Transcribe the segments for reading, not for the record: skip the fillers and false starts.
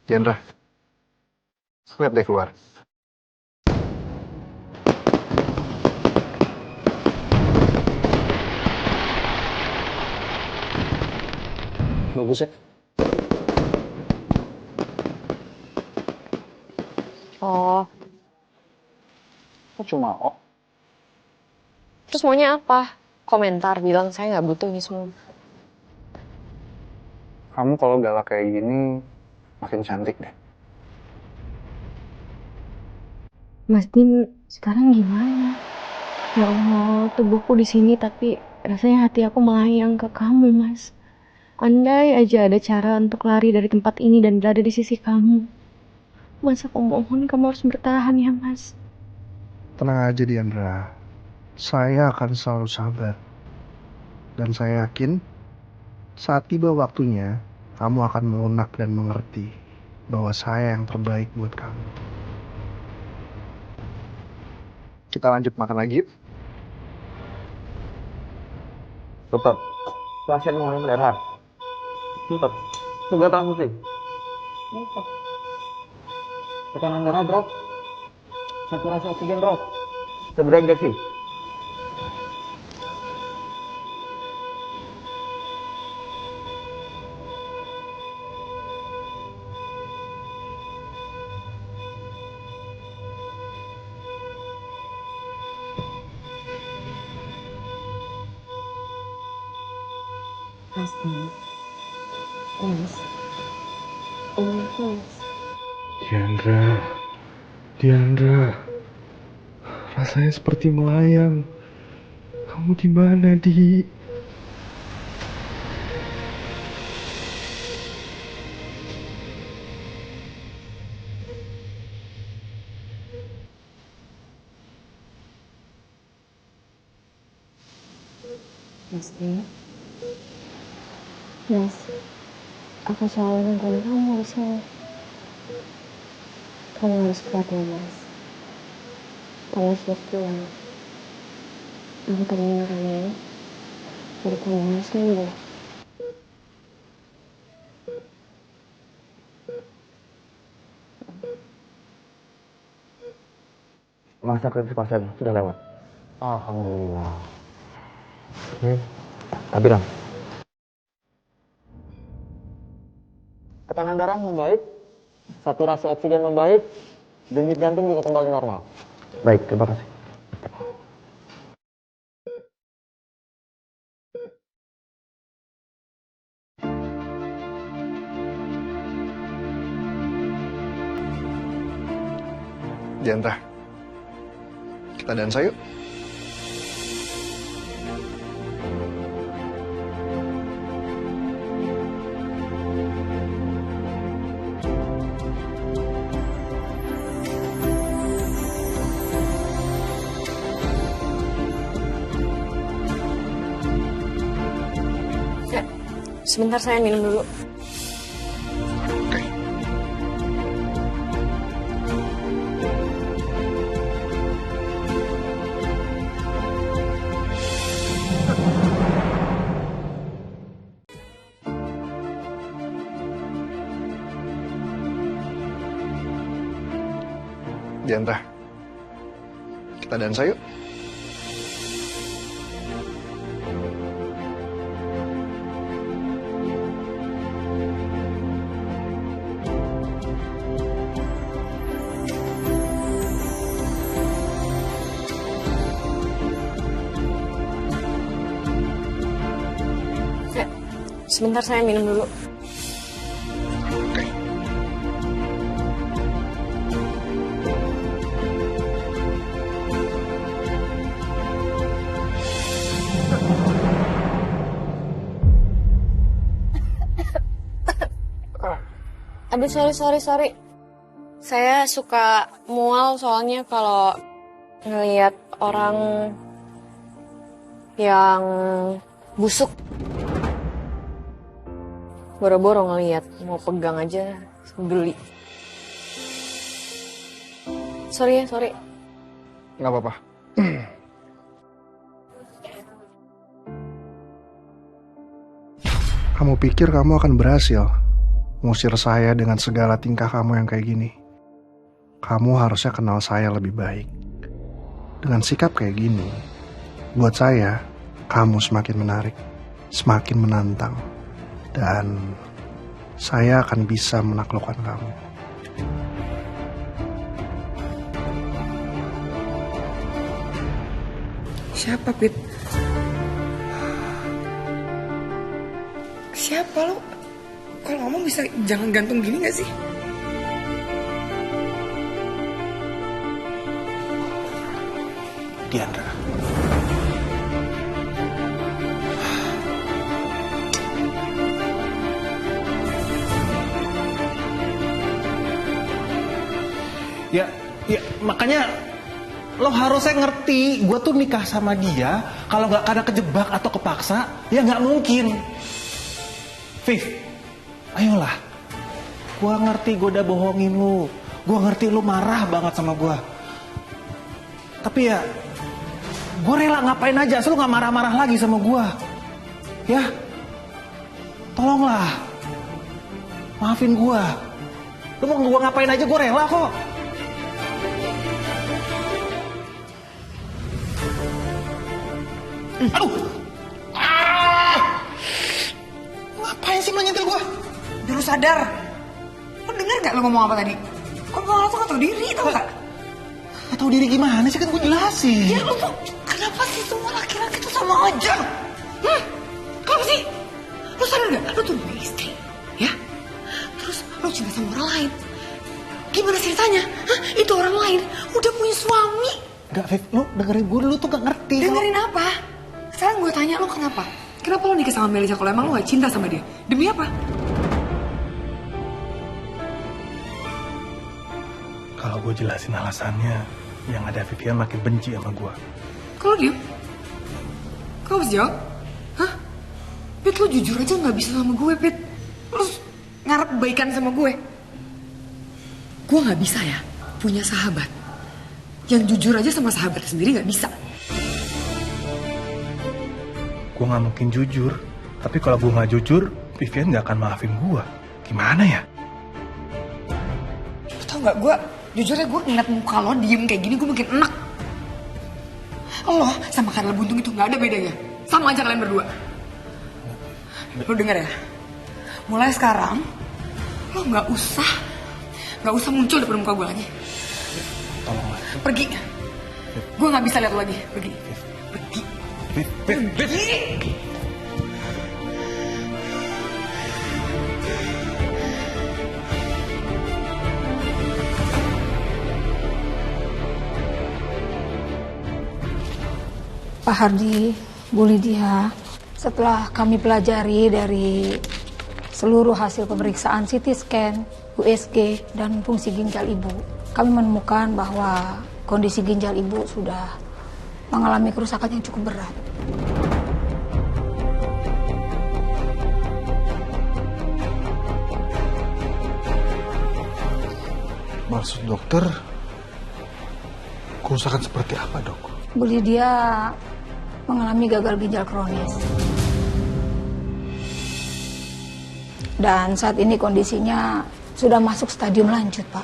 Jendra, lihat deh keluar. Bagus ya. Oh, Kok cuma terus maunya apa? Komentar bilang saya nggak butuh ini semua. kamu kalau galak kayak gini makin cantik deh. Mas Dim, sekarang gimana? Ya Allah, tubuhku di sini tapi rasanya hati aku melayang ke kamu, Mas. Andai aja ada cara untuk lari dari tempat ini dan berada di sisi kamu. Mas, aku mohon kamu harus bertahan ya, Mas. Tenang aja Diandra, saya akan selalu sabar. Dan saya yakin saat tiba waktunya, kamu akan melunak dan mengerti bahwa saya yang terbaik buat kamu. Kita lanjut makan lagi yuk. Tetap. Pasien mulai melihat. Tetap. Juga tahu sih. Tetap. Tekanan darah drop. Saturasi oksigen drop. Seberapa injeksi? Pasti. Mas. Mas. Diandra, rasanya seperti melayang. Kamu di mana, Di? Mas Dim. Mas, aku selalu nungguin kamu di sini. Kamu harus kuat ya, Mas. Kamu harus pulang. Aku temenin kamu. Jadi kamu harus sembuh. Masa kritis pasien sudah lewat. Alhamdulillah. Tapi dong. Tekanan darah membaik, saturasi oksigen membaik, denyut jantung juga kembali normal. Baik, terima kasih. Diandra, kita dansa yuk. Ya, sebentar saya minum dulu. Oke. Diandra, kita dansa yuk. Ya, sebentar saya minum dulu. Oke. Aduh, sorry. Saya suka mual soalnya kalau ngelihat orang yang busuk. Boro-boro ngelihat, mau pegang aja geli. Sorry. Nggak apa-apa. Kamu pikir kamu akan berhasil ngusir saya dengan segala tingkah kamu yang kayak gini. Kamu harusnya kenal saya lebih baik. Dengan sikap kayak gini, buat saya, kamu semakin menarik, semakin menantang. Dan saya akan bisa menaklukkan kamu. Siapa, Pit? Siapa lo? Kalau ngomong bisa jangan gantung gini gak sih? Diandra. Ya makanya lo harusnya ngerti, gue tuh nikah sama dia kalau nggak karena kejebak atau kepaksa, ya nggak mungkin. Viv, ayolah. Gue ngerti gue udah bohongin lo, gue ngerti lo marah banget sama gue. Tapi ya, gue rela ngapain aja, asal lo nggak marah-marah lagi sama gue. Ya, tolonglah, maafin gue. Lo mau gue ngapain aja, gue rela kok. Aduh! Ngapain sih menyentil gua? Udah lu sadar. Lu denger gak lu ngomong apa tadi? Kok lu tuh gak tau diri, tau gak? Gak tau diri gimana sih, kan gua jelasin. Ya lu tuh, kenapa sih semua laki-laki tuh sama aja? Kenapa sih? Lu sadar gak? Lu tuh punya istri, ya? Terus lu cinta sama orang lain. Gimana ceritanya? Itu orang lain udah punya suami. Gak, Viv, lu dengerin gue, lu tuh gak ngerti. Dengerin apa? Sekarang gue tanya lo kenapa? Kenapa lo nikah sama Melisa kalau emang lo gak cinta sama dia? Demi apa? Kalau gue jelasin alasannya, yang ada Vivian makin benci sama gue. Kalau diem? Kau harus jawab? Hah? Pit, lo jujur aja gak bisa sama gue, Pit. Lo ngarep kebaikan sama gue. Gue gak bisa ya punya sahabat yang jujur aja sama sahabat sendiri gak bisa. Gue gak mungkin jujur, tapi kalau gue gak jujur, Vivian gak akan maafin gue. Gimana ya? Lo tau gak, gue jujur aja gue ngeliat muka lo diem kayak gini gue makin enak. Lo sama Karla Buntung itu gak ada bedanya. Sama aja kalian berdua. Lo denger ya, mulai sekarang lo gak usah muncul depan muka gue lagi. Tolonglah. Pergi. Gue gak bisa lihat lo lagi. Pergi. Pergi. Pak Hardi, Bu Lydia, setelah kami pelajari dari seluruh hasil pemeriksaan CT scan, USG, dan fungsi ginjal ibu, kami menemukan bahwa kondisi ginjal ibu sudah mengalami kerusakan yang cukup berat. Maksud dokter, kerusakan seperti apa, Dok? Bu Lydia mengalami gagal ginjal kronis. Dan saat ini kondisinya sudah masuk stadium lanjut, Pak.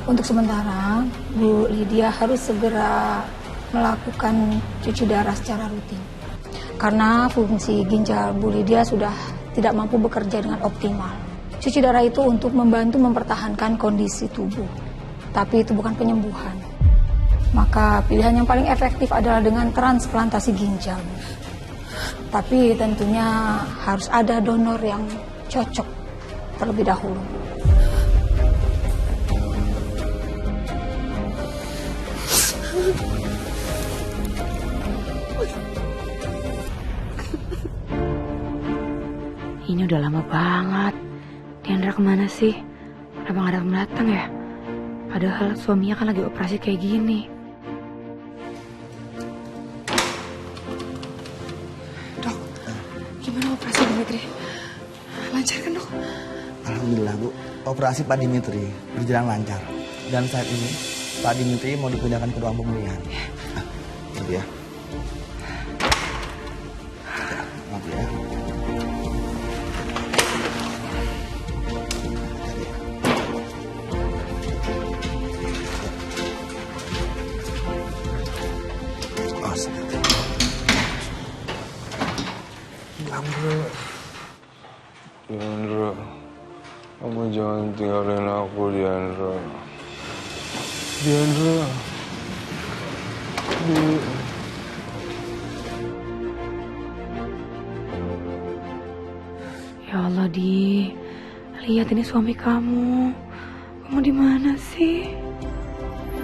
Untuk sementara, Bu Lydia harus segera melakukan cuci darah secara rutin. Karena fungsi ginjal Bu Lydia sudah tidak mampu bekerja dengan optimal. Cuci darah itu untuk membantu mempertahankan kondisi tubuh. Tapi itu bukan penyembuhan. Maka pilihan yang paling efektif adalah dengan transplantasi ginjal. Tapi tentunya harus ada donor yang cocok terlebih dahulu. Ini udah lama banget. Diandra kemana sih? Kenapa gak datang-datang ya? Padahal suaminya kan lagi operasi kayak gini. Dok, gimana operasi Dimitri? Lancar kan, Dok? Alhamdulillah, Bu. Operasi Pak Dimitri berjalan lancar. Dan saat ini Pak Dimitri mau dipindahkan ke ruang pemulihan. Nah, gitu ya. Maaf ya. Oh, sedikit. Diandra, kamu jangan tinggalin aku, Diandra. Diandra. Ya Allah, Di. Lihat ini suami kamu. Kamu di mana sih?